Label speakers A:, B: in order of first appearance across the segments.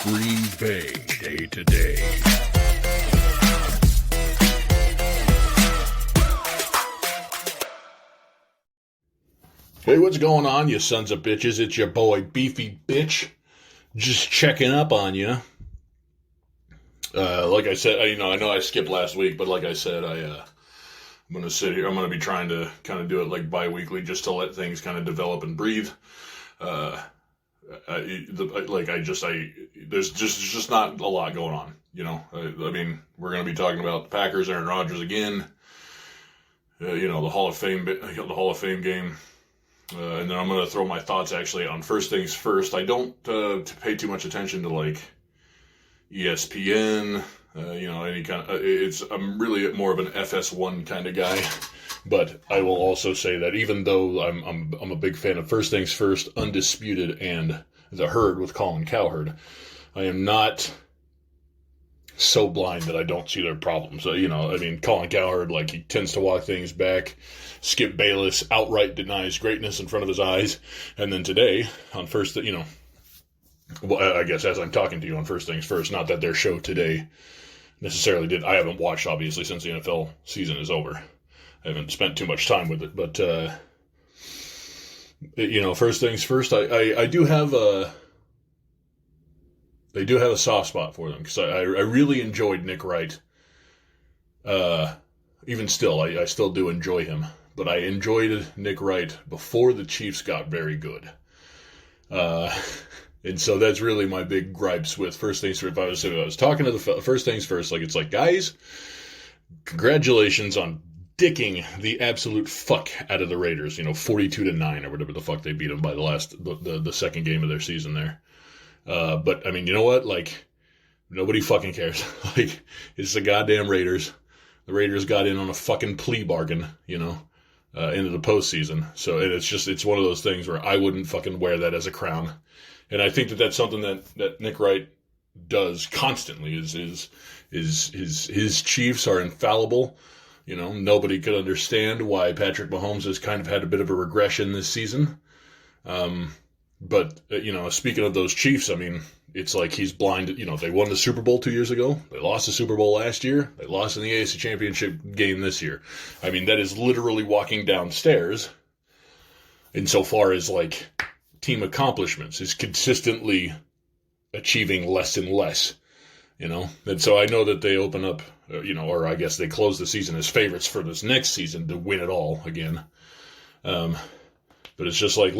A: Green Bay day to day. Hey, what's going on, you sons of bitches? It's your boy, Beefy Bitch. Just checking up on you. Like I said, I know I skipped last week, but like I said, I'm going to sit here. I'm going to be trying to kind of do it like bi-weekly just to let things kind of develop and breathe. There's just not a lot going on, you know. I mean, we're going to be talking about the Packers, Aaron Rodgers again. The Hall of Fame game, and then I'm going to throw my thoughts actually on first things first. I don't pay too much attention to like ESPN, any kind of. I'm really more of an FS1 kind of guy. But I will also say that even though I'm a big fan of First Things First, Undisputed, and The Herd with Colin Cowherd, I am not so blind that I don't see their problems. Colin Cowherd, like, he tends to walk things back. Skip Bayless outright denies greatness in front of his eyes. And then today, on I guess as I'm talking to you on First Things First, not that their show today necessarily did. I haven't watched, obviously, since the NFL season is over. I haven't spent too much time with it, but, First Things First, I do have a soft spot for them, because I really enjoyed Nick Wright. Even still, I still do enjoy him, but I enjoyed Nick Wright before the Chiefs got very good. And so that's really my big gripes with First Things First. If I was talking to the First Things First, like, it's like, guys, congratulations on dicking the absolute fuck out of the Raiders, 42-9 or whatever the fuck they beat them by the second game of their season there. But I mean, you know what? Like, nobody fucking cares. Like, it's the goddamn Raiders. The Raiders got in on a fucking plea bargain, into the postseason. So it's one of those things where I wouldn't fucking wear that as a crown. And I think that that's something that Nick Wright does constantly. Is his Chiefs are infallible. Nobody could understand why Patrick Mahomes has kind of had a bit of a regression this season. But speaking of those Chiefs, I mean, it's like he's blind. They won the Super Bowl 2 years ago. They lost the Super Bowl last year. They lost in the AFC Championship game this year. I mean, that is literally walking downstairs insofar as, like, team accomplishments. Is consistently achieving less and less. And so I know that they open up, or I guess they close the season as favorites for this next season to win it all again. But it's just like,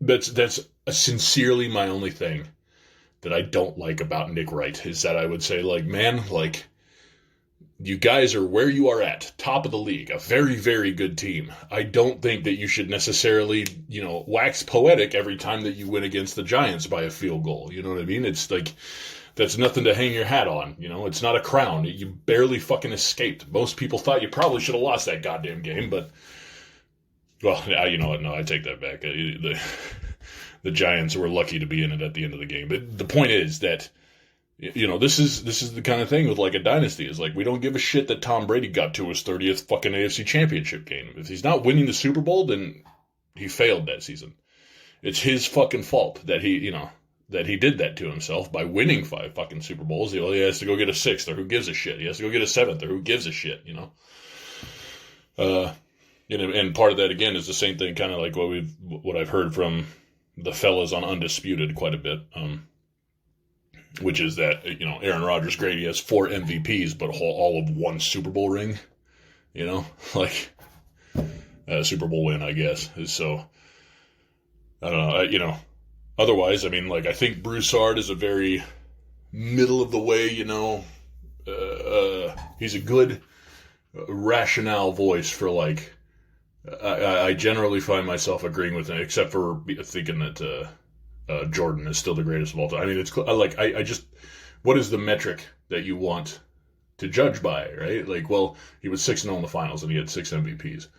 A: that's sincerely my only thing that I don't like about Nick Wright, is that I would say, like, man, like, you guys are where you are at, top of the league, a very, very good team. I don't think that you should necessarily, wax poetic every time that you win against the Giants by a field goal. You know what I mean? It's like, that's nothing to hang your hat on. It's not a crown. You barely fucking escaped. Most people thought you probably should have lost that goddamn game, but, well, you know what? No, I take that back. The Giants were lucky to be in it at the end of the game. But the point is that, this is the kind of thing with, like, a dynasty. Is like, we don't give a shit that Tom Brady got to his 30th fucking AFC Championship game. If he's not winning the Super Bowl, then he failed that season. It's his fucking fault that he did that to himself by winning 5 fucking Super Bowls. He has to go get a 6th, or who gives a shit? He has to go get a 7th, or who gives a shit? And part of that again is the same thing, kind of like what I've heard from the fellas on Undisputed quite a bit. Which is that, Aaron Rodgers, great, he has 4 MVPs, but all of 1 Super Bowl ring, like, a Super Bowl win, I guess. So, I don't know, otherwise, I mean, like, I think Broussard is a very middle of the way, he's a good rationale voice for, like, I generally find myself agreeing with him, except for thinking that, Jordan is still the greatest of all time. I mean, it's like, I just, what is the metric that you want to judge by, right? Like, well, he was 6-0 in the finals and he had 6 MVPs,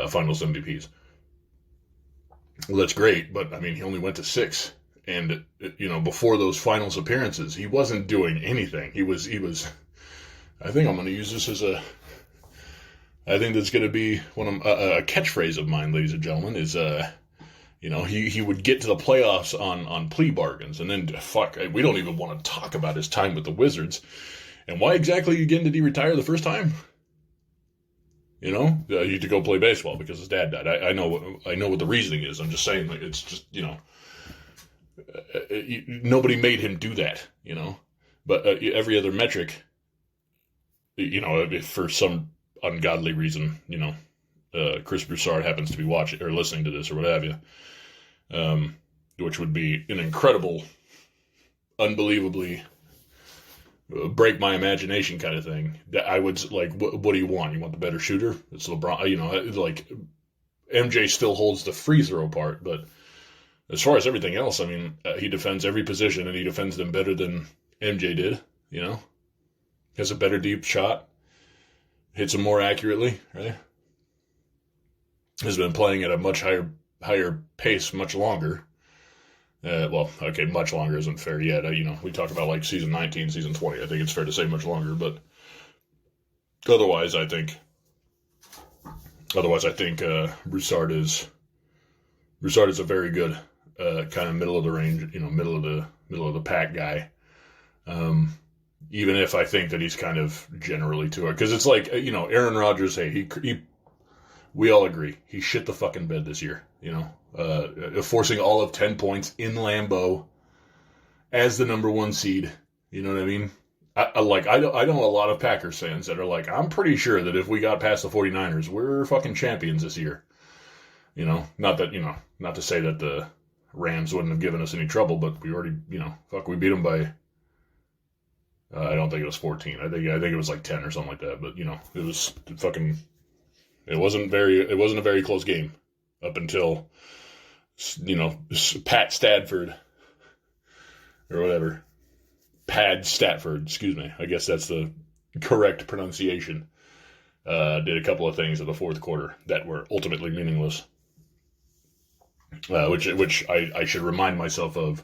A: finals MVPs. Well, that's great, but I mean, he only went to 6. And, before those finals appearances, he wasn't doing anything. He was, I think I'm going to use this as I think that's going to be a catchphrase of mine, ladies and gentlemen, is, You know, he would get to the playoffs on plea bargains, and then, fuck, we don't even want to talk about his time with the Wizards. And why exactly again did he retire the first time? You know, he had to go play baseball because his dad died. I know what the reasoning is. I'm just saying, like, it's just, you know, nobody made him do that, you know. But every other metric, you know, if for some ungodly reason, you know, Chris Broussard happens to be watching or listening to this or what have you, which would be an incredible, unbelievably break my imagination kind of thing. That I would like, what do you want? You want the better shooter? It's LeBron. You know, like MJ still holds the free throw part, but as far as everything else, I mean, he defends every position and he defends them better than MJ did. You know, has a better deep shot, hits them more accurately, right? Has been playing at a much higher pace, much longer. Well, okay, much longer isn't fair yet. You know, we talk about like season 19, season 20. I think it's fair to say much longer, but otherwise, I think Broussard is a very good kind of middle of the range, you know, middle of the pack guy. Even if I think that he's kind of generally too hard, because it's like, you know, Aaron Rodgers. Hey, we all agree he shit the fucking bed this year. You know, forcing all of 10 points in Lambeau as the number 1 seed. You know what I mean? I know a lot of Packers fans that are like, I'm pretty sure that if we got past the 49ers, we're fucking champions this year. You know, not to say that the Rams wouldn't have given us any trouble, but we already, you know, we beat them by, I don't think it was 14. I think it was like 10 or something like that. But, you know, it was fucking, it wasn't a very close game up until, you know, Pat Stafford or whatever. Pad Statford, excuse me. I guess that's the correct pronunciation. Did a couple of things in the fourth quarter that were ultimately meaningless. Which I should remind myself of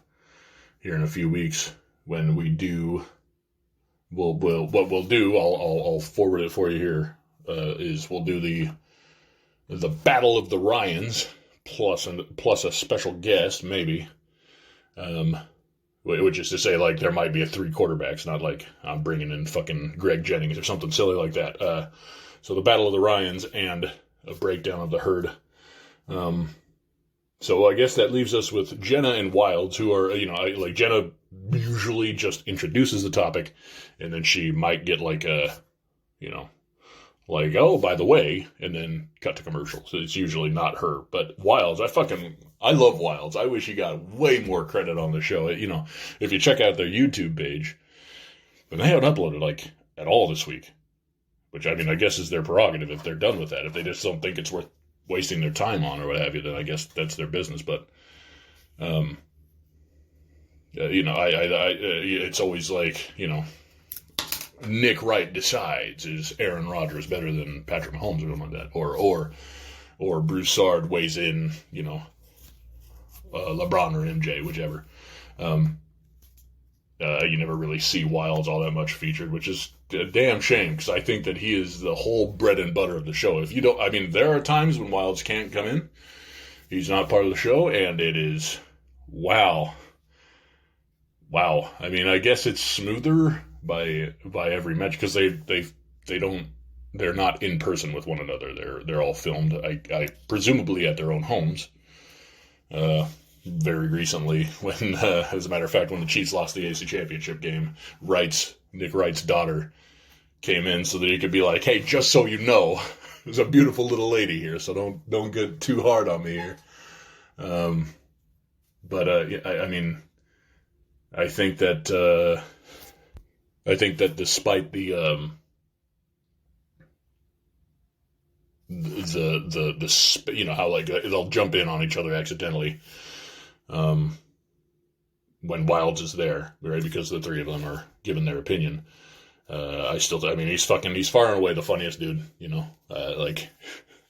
A: here in a few weeks when we do. What we'll do. I'll forward it for you here. Is we'll do the Battle of the Ryans plus a special guest maybe. Which is to say, like, there might be a 3 quarterbacks, not like I'm bringing in fucking Greg Jennings or something silly like that. So the Battle of the Ryans and a breakdown of the herd. So I guess that leaves us with Jenna and Wildes, who are, you know, like Jenna usually just introduces the topic, and then she might get like a, you know, like, oh, by the way, and then cut to commercial. So it's usually not her. But Wildes, I love Wildes. I wish he got way more credit on the show. You know, if you check out their YouTube page, but they haven't uploaded like at all this week, which I mean, I guess is their prerogative if they're done with that. If they just don't think it's worth wasting their time on or what have you, then I guess that's their business. But, you know, it's always like, you know, Nick Wright decides, is Aaron Rodgers better than Patrick Mahomes or something like that, or Broussard weighs in, you know, LeBron or MJ, whichever. You never really see Wildes all that much featured, which is a damn shame, because I think that he is the whole bread and butter of the show. If you don't, I mean, there are times when Wildes can't come in. He's not part of the show, and it is, wow. I mean, I guess it's smoother by every match, because they're not in person with one another. They're all filmed, I presumably at their own homes. Very recently, when as a matter of fact, when the Chiefs lost the AFC Championship game, Nick Wright's daughter came in so that he could be like, hey, just so you know, there's a beautiful little lady here, so don't get too hard on me here. But I mean, I think that despite the you know, how like they'll jump in on each other accidentally when Wildes is there, right? Because the three of them are giving their opinion. I mean, he's far and away the funniest dude, you know. Like,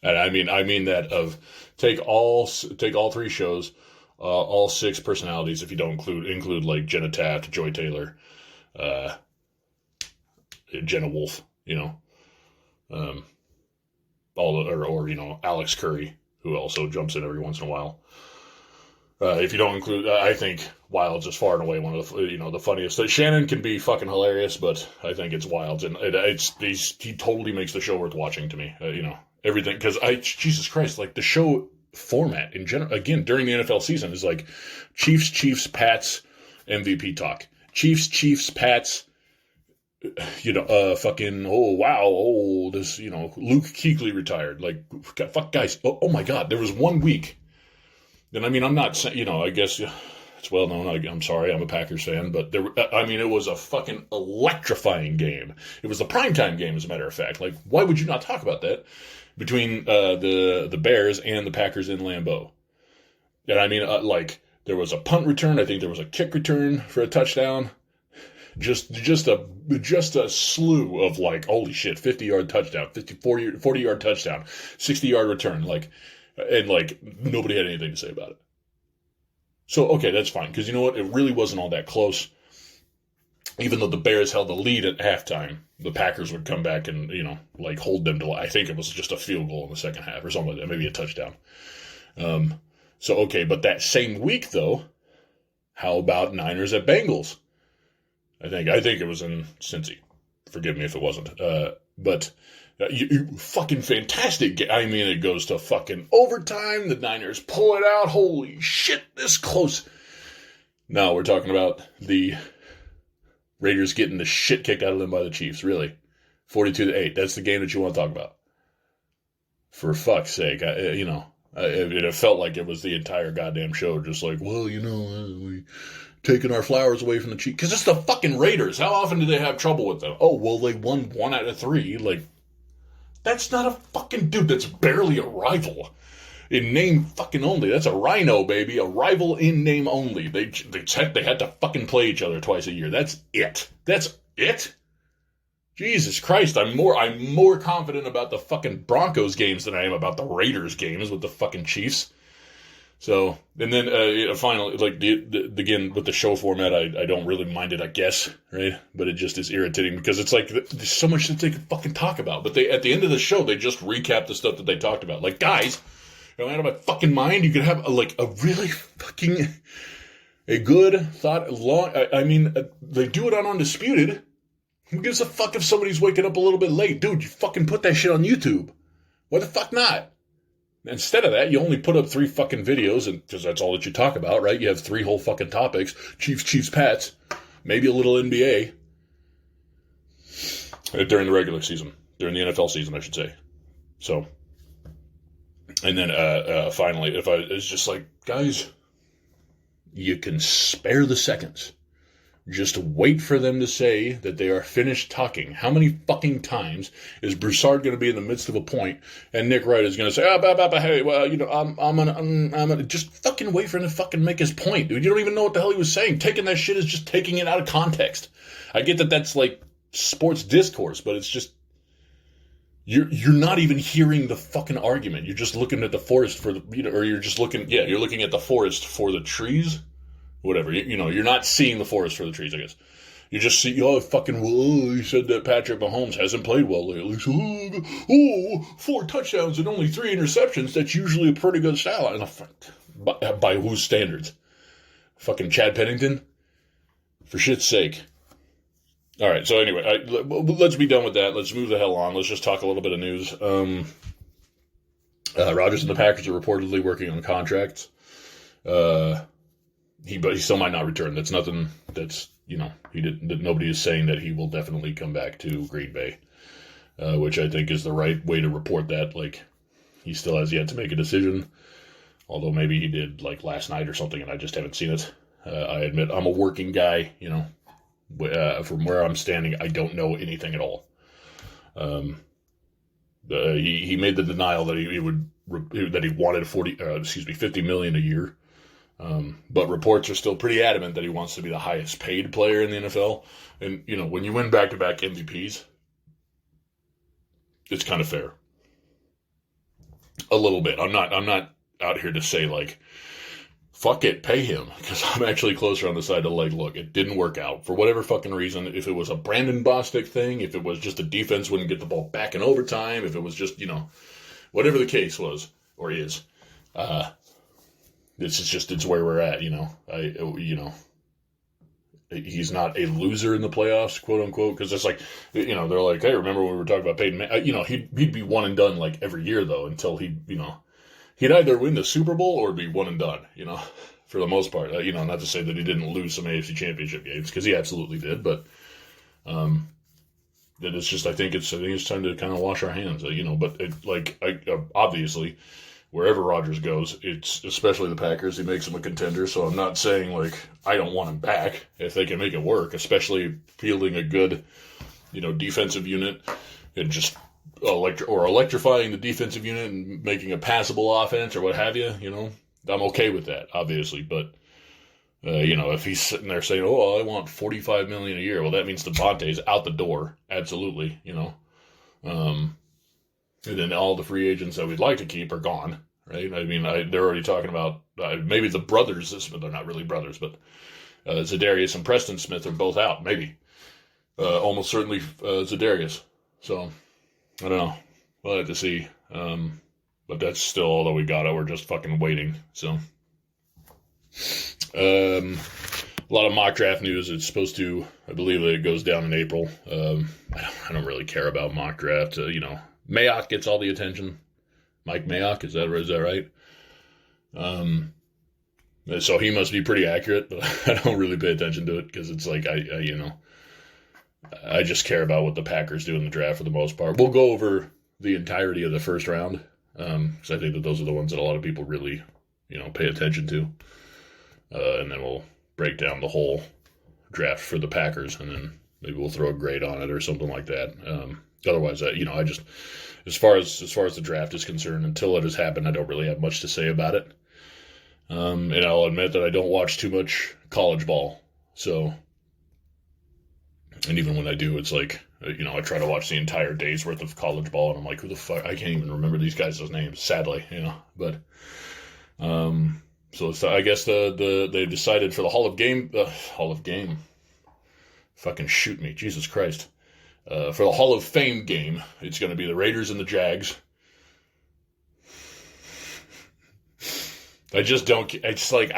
A: and I mean that of take all 3 shows, all 6 personalities, if you don't include like Jenna Taft, Joy Taylor, Jenna Wolfe, you know, or you know, Alex Curry, who also jumps in every once in a while. If you don't include, I think Wildes is far and away one of the funniest. Shannon can be fucking hilarious, but I think it's Wildes, and he totally makes the show worth watching to me. Everything, because Jesus Christ, like the show format in general, again during the NFL season is like Chiefs, Pats, MVP talk. Chiefs, Pats. Fucking, oh wow, oh this, Luke Kuechly retired. Like, fuck guys, oh my God, there was 1 week. And I mean, I'm not saying, I guess it's well known. I'm sorry, I'm a Packers fan, but it was a fucking electrifying game. It was the primetime game, as a matter of fact. Like, why would you not talk about that between the Bears and the Packers in Lambeau? And I mean, there was a punt return. I think there was a kick return for a touchdown. Just a slew of like, holy shit, 50-yard touchdown, 40-yard touchdown, 60-yard return, and nobody had anything to say about it. So, okay, that's fine, because you know what? It really wasn't all that close. Even though the Bears held the lead at halftime, the Packers would come back and, hold them to, I think it was just a field goal in the second half or something like that, maybe a touchdown. But that same week, though, how about Niners at Bengals? I think it was in Cincy. Forgive me if it wasn't. But you fucking fantastic. I mean, it goes to fucking overtime. The Niners pull it out. Holy shit, this close. Now we're talking about the Raiders getting the shit kicked out of them by the Chiefs. Really, 42-8. That's the game that you want to talk about. For fuck's sake, it felt like it was the entire goddamn show. Just like, well, we taking our flowers away from the Chiefs. Because it's the fucking Raiders. How often do they have trouble with them? Oh, well, they won 1 out of 3. Like, that's not a fucking dude. That's barely a rival. In name fucking only. That's a rhino, baby. A rival in name only. They had to fucking play each other twice a year. That's it. That's it? Jesus Christ. I'm more confident about the fucking Broncos games than I am about the Raiders games with the fucking Chiefs. So, and then finally, again, with the show format, I don't really mind it, I guess, right? But it just is irritating because it's like, there's so much that they could fucking talk about. But at the end of the show, they just recap the stuff that they talked about. Like, guys, am I out of my fucking mind? You could have, a really fucking, a good thought, they do it on Undisputed. Who gives a fuck if somebody's waking up a little bit late? Dude, you fucking put that shit on YouTube. Why the fuck not? Instead of that, you only put up 3 fucking videos, because that's all that you talk about, right? You have 3 whole fucking topics. Chiefs, Pats. Maybe a little NBA. During the regular season. During the NFL season, I should say. So. And then, finally, it's just like, guys, you can spare the seconds. Just wait for them to say that they are finished talking. How many fucking times is Broussard going to be in the midst of a point and Nick Wright is going to say, hey, well, I'm gonna just fucking wait for him to fucking make his point, dude. You don't even know what the hell he was saying. Taking that shit is just taking it out of context. I get that that's like sports discourse, but it's just, you're not even hearing the fucking argument. You're just looking at the forest for the, or you're just looking, you're looking at the forest for the trees. Whatever, you're not seeing the forest for the trees, I guess. You just see, he said that Patrick Mahomes hasn't played well lately. So, 4 touchdowns and only 3 interceptions. That's usually a pretty good style. And by whose standards? Fucking Chad Pennington? For shit's sake. All right, so anyway, let's be done with that. Let's move the hell on. Let's just talk a little bit of news. Rodgers and the Packers are reportedly working on contracts. But he still might not return. That's nothing. That's nobody is saying that he will definitely come back to Green Bay, which I think is the right way to report that. Like, he still has yet to make a decision, although maybe he did last night or something, and I just haven't seen it. I admit I'm a working guy. From where I'm standing, I don't know anything at all. He made the denial that he wanted $50 million a year. But reports are still pretty adamant that he wants to be the highest paid player in the NFL. And, when you win back-to-back MVPs, it's kind of fair. A little bit. I'm not out here to say, fuck it, pay him. Because I'm actually closer on the side of, look, it didn't work out. For whatever fucking reason, if it was a Brandon Bostic thing, if it was just the defense wouldn't get the ball back in overtime, if it was just, whatever the case was, or is, it's where we're at, he's not a loser in the playoffs, quote unquote, because it's like, they're like, hey, remember when we were talking about Peyton Manning? He'd be one and done like every year though, until he'd either win the Super Bowl or be one and done, for the most part. Not to say that he didn't lose some AFC Championship games, because he absolutely did, but that it's just, I think it's time to kind of wash our hands, but obviously, wherever Rodgers goes, it's especially the Packers, he makes them a contender. So I'm not saying like I don't want him back if they can make it work, especially fielding a good, defensive unit and just electrifying the defensive unit and making a passable offense or what have you. I'm okay with that, obviously, but. If he's sitting there saying, "Oh, I want $45 million a year," well, that means Devontae's out the door, absolutely. And then all the free agents that we'd like to keep are gone, right? I mean, they're already talking about maybe the brothers. They're not really brothers, but Za'Darius and Preston Smith are both out. Maybe, almost certainly Za'Darius. So I don't know. We'll have to see. But that's still all that we got. We're just fucking waiting. So. A lot of mock draft news. It's supposed to, I believe it goes down in April. I don't really care about mock draft. Mayock gets all the attention. Mike Mayock, is that right? So he must be pretty accurate, but I don't really pay attention to it because it's like, I just care about what the Packers do in the draft for the most part. We'll go over the entirety of the first round because I think that those are the ones that a lot of people really, pay attention to. And then we'll break down the whole draft for the Packers, and then maybe we'll throw a grade on it or something like that. Otherwise, I just, as far as the draft is concerned, until it has happened, I don't really have much to say about it. And I'll admit that I don't watch too much college ball. So, and even when I do, it's like, I try to watch the entire day's worth of college ball, and I'm like, who the fuck? I can't even remember these guys' names, sadly, but, so I guess they decided for the Hall of Game, fucking shoot me, Jesus Christ. For the Hall of Fame game, it's going to be the Raiders and the Jags. I just don't, it's like,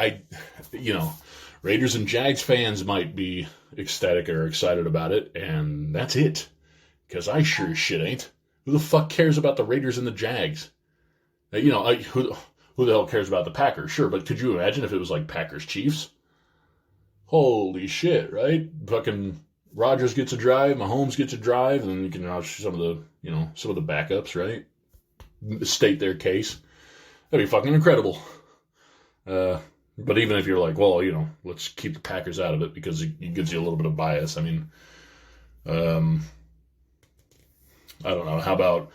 A: Raiders and Jags fans might be ecstatic or excited about it, and that's it. Because I sure as shit ain't. Who the fuck cares about the Raiders and the Jags? Who the hell cares about the Packers? Sure, but could you imagine if it was like Packers Chiefs? Holy shit, right? Fucking Rodgers gets a drive, Mahomes gets a drive, and then you can watch some of the backups, right? State their case. That'd be fucking incredible. But even if you're like, well, let's keep the Packers out of it because it gives you a little bit of bias. I mean, I don't know. How about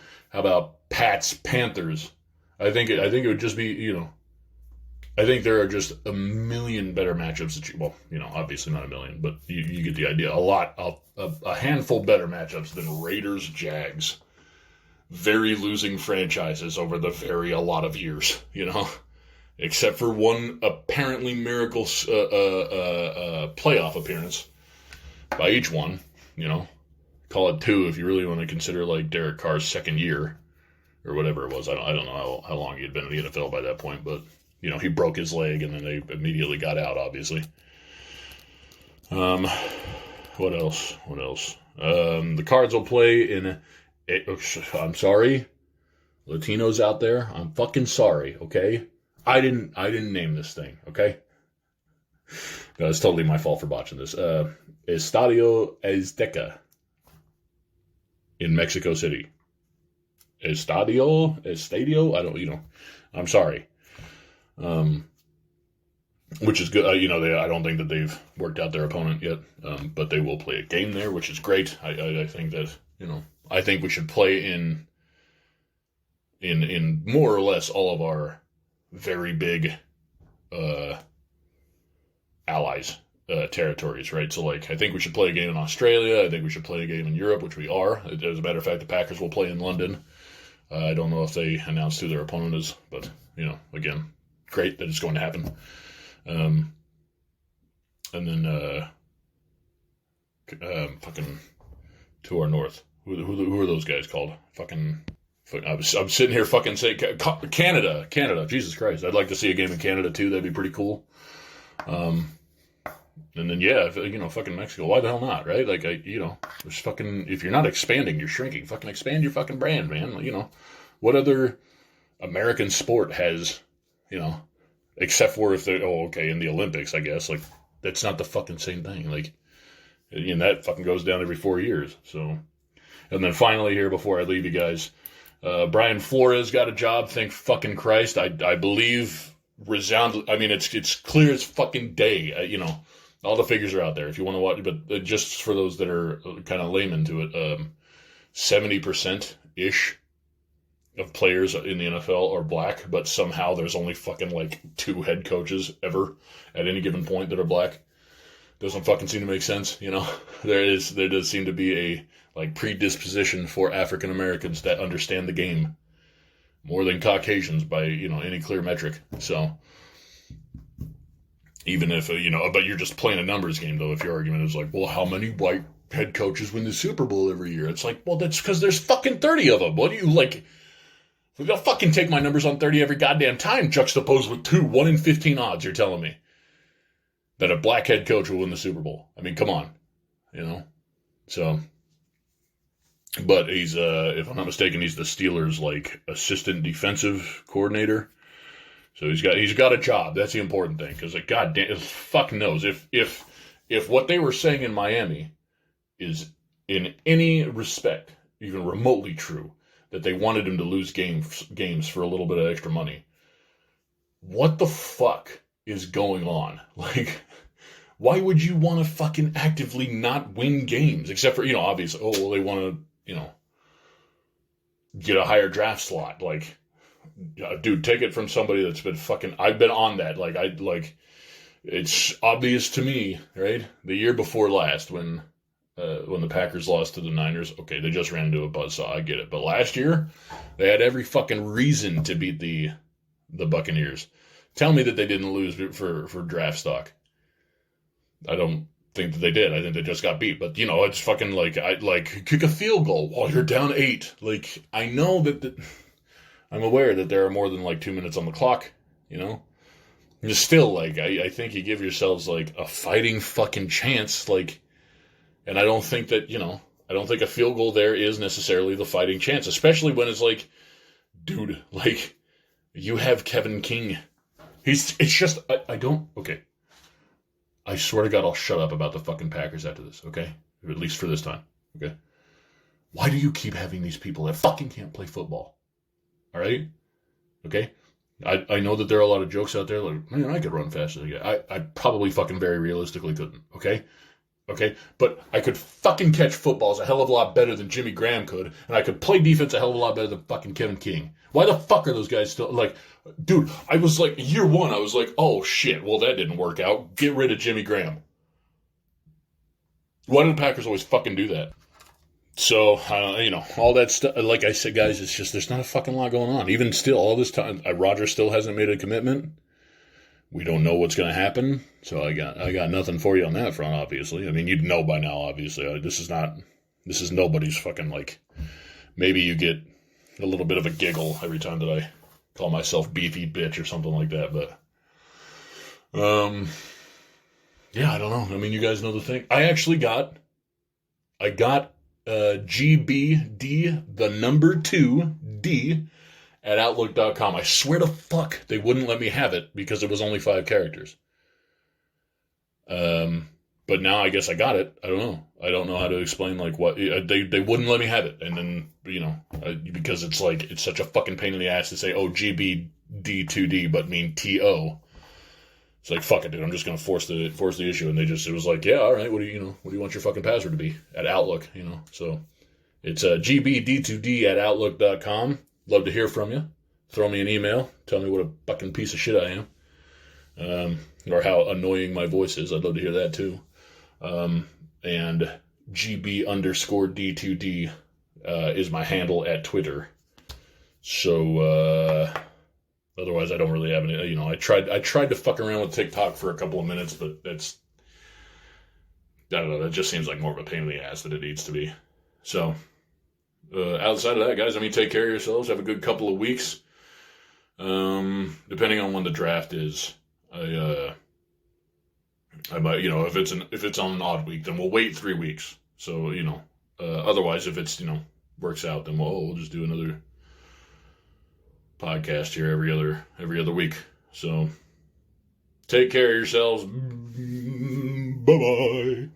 A: Pats Panthers? I think it would just be, I think there are just a million better matchups obviously not a million, but you get the idea. A handful better matchups than Raiders Jags. Very losing franchises over a lot of years, except for one apparently miracle playoff appearance by each one, call it two if you really want to consider like Derek Carr's second year. Or whatever it was. I don't know how long he had been in the NFL by that point, but, he broke his leg and then they immediately got out, obviously. What else? The Cards will play I'm sorry, Latinos out there, I'm fucking sorry, okay? I didn't name this thing, okay? No, it's totally my fault for botching this. Estadio Azteca in Mexico City. Estadio, I don't, I'm sorry. Which is good. I don't think that they've worked out their opponent yet, but they will play a game there, which is great. I think that, I think we should play in more or less all of our very big, allies, territories, right? So, like, I think we should play a game in Australia. I think we should play a game in Europe, which we are. As a matter of fact, the Packers will play in London. I don't know if they announced who their opponent is, but, again, great that it's going to happen. And then, fucking to our north. Who are those guys called? Fucking I'm sitting here fucking saying Canada. Jesus Christ, I'd like to see a game in Canada too. That'd be pretty cool. And then fucking Mexico. Why the hell not, right? Like there's fucking, if you're not expanding, you're shrinking. Fucking expand your fucking brand, man. What other American sport has, except for if they're in the Olympics, I guess. Like that's not the fucking same thing. Like, that fucking goes down every 4 years. So, and then finally here before I leave you guys. Brian Flores got a job. Thank fucking Christ. I believe resound. I mean, it's clear as fucking day. All the figures are out there if you want to watch. But just for those that are kind of layman to it, 70% ish of players in the NFL are black. But somehow there's only fucking like 2 head coaches ever at any given point that are black. Doesn't fucking seem to make sense. There does seem to be a predisposition for African Americans that understand the game more than Caucasians by, any clear metric. So even if, but you're just playing a numbers game though, if your argument is like, well, how many white head coaches win the Super Bowl every year? It's like, well, that's because there's fucking 30 of them. What do you like? They'll fucking take my numbers on 30 every goddamn time, juxtaposed with 1 in 15 odds, you're telling me that a black head coach will win the Super Bowl. I mean, come on, so... But he's, if I'm not mistaken, he's the Steelers' assistant defensive coordinator. So he's got a job. That's the important thing. Because goddamn, fuck knows if what they were saying in Miami is in any respect even remotely true, that they wanted him to lose games for a little bit of extra money. What the fuck is going on? Why would you want to fucking actively not win games? Except for, obviously, they want to, get a higher draft slot. Dude, take it from somebody that's been fucking, I've been on that. It's obvious to me, right? The year before last when the Packers lost to the Niners, okay, they just ran into a buzzsaw, I get it. But last year, they had every fucking reason to beat the Buccaneers. Tell me that they didn't lose for draft stock. I don't think that they did. I think they just got beat. But, it's fucking kick a field goal while you're down 8. I know that I'm aware that there are more than 2 minutes on the clock, Just still, I think you give yourselves, a fighting fucking chance, and I don't think that, I don't think a field goal there is necessarily the fighting chance, especially when it's dude, you have Kevin King. It's just, okay. I swear to God, I'll shut up about the fucking Packers after this, okay? At least for this time, okay? Why do you keep having these people that fucking can't play football? All right? Okay? I know that there are a lot of jokes out there, man, I could run faster than you. I probably fucking very realistically couldn't, okay? Okay? But I could fucking catch footballs a hell of a lot better than Jimmy Graham could, and I could play defense a hell of a lot better than fucking Kevin King. Why the fuck are those guys still, dude, I was year 1, I was oh shit, well that didn't work out. Get rid of Jimmy Graham. Why do the Packers always fucking do that? So, all that stuff, like I said, guys, it's just, there's not a fucking lot going on. Even still, all this time, Roger still hasn't made a commitment. We don't know what's going to happen. So I got nothing for you on that front, obviously. I mean, you'd know by now, obviously. This is nobody's fucking, maybe you get a little bit of a giggle every time that I call myself beefy bitch or something like that, but yeah, I don't know. I mean, you guys know the thing. I got GB-D, the number 2D at Outlook.com. I swear to fuck they wouldn't let me have it because it was only 5 characters. But now I guess I got it. I don't know. I don't know how to explain what they wouldn't let me have it, and then because it's it's such a fucking pain in the ass to say GB-D2D but mean TO. It's fuck it, dude. I'm just gonna force the issue, and it was yeah, all right. What do you want your fucking password to be at Outlook? So it's GB-D2D at Outlook.com. Love to hear from you. Throw me an email. Tell me what a fucking piece of shit I am, or how annoying my voice is. I'd love to hear that too. And GB_D2D is my handle at Twitter. So otherwise, I don't really have any. I tried to fuck around with TikTok for a couple of minutes, but I don't know. That just seems like more of a pain in the ass than it needs to be. So outside of that, guys, I mean, take care of yourselves. Have a good couple of weeks. Depending on when the draft is, I might, if it's on an odd week, then we'll wait 3 weeks. So, otherwise, if it's, works out, then we'll just do another podcast here every other week. So take care of yourselves. Bye-bye.